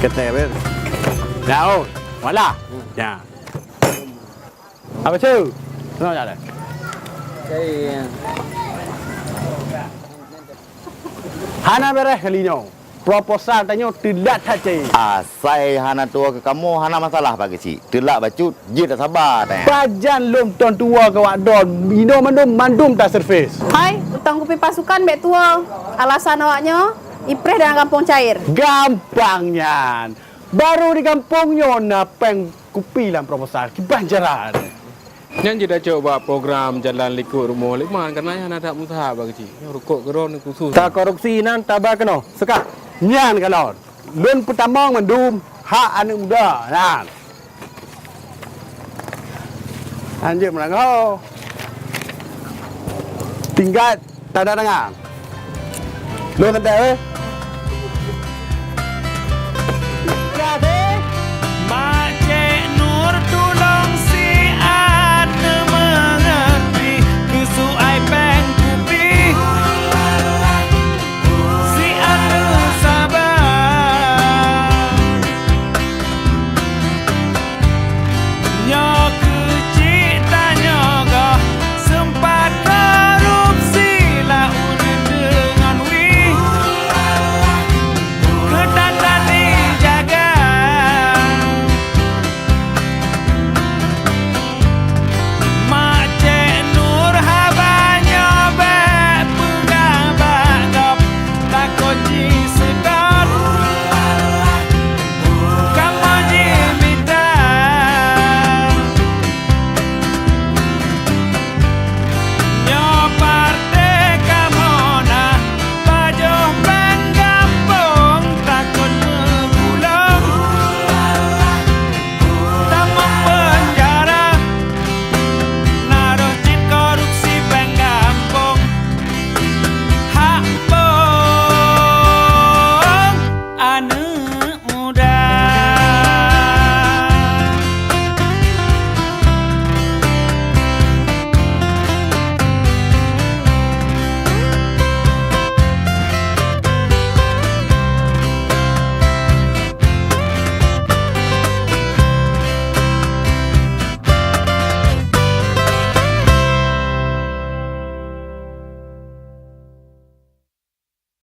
Kata ber. Dah, wala. Ya. Apa tu? Kenapa jalan? Hana beres kali ni. Proposal tanya tidak saja. Saya hana tua ke kamu hana masalah pagi cik. Telak bacut, je tak sabar tanya. Pajan lum tuan tua ke wak don. Minum mandum tak servis. Hai, utang kopi pasukan bek tua. Alasan awaknya, ipres dalam kampung cair. Gampangnya. Baru di kampungnya napeng kupi dalam proposal. Kebanjaran. Yang kita coba program jalan likur rumah liman karena yang ada mudah bagi cik. Rukuk geron khusus. Tak korupsi nan tabak kena. Sekat. Nyan kalau. Lun pertama mandum hak anak muda. Nan. Anjir melangau. Tinggal tak ada dengar. Lun tak ada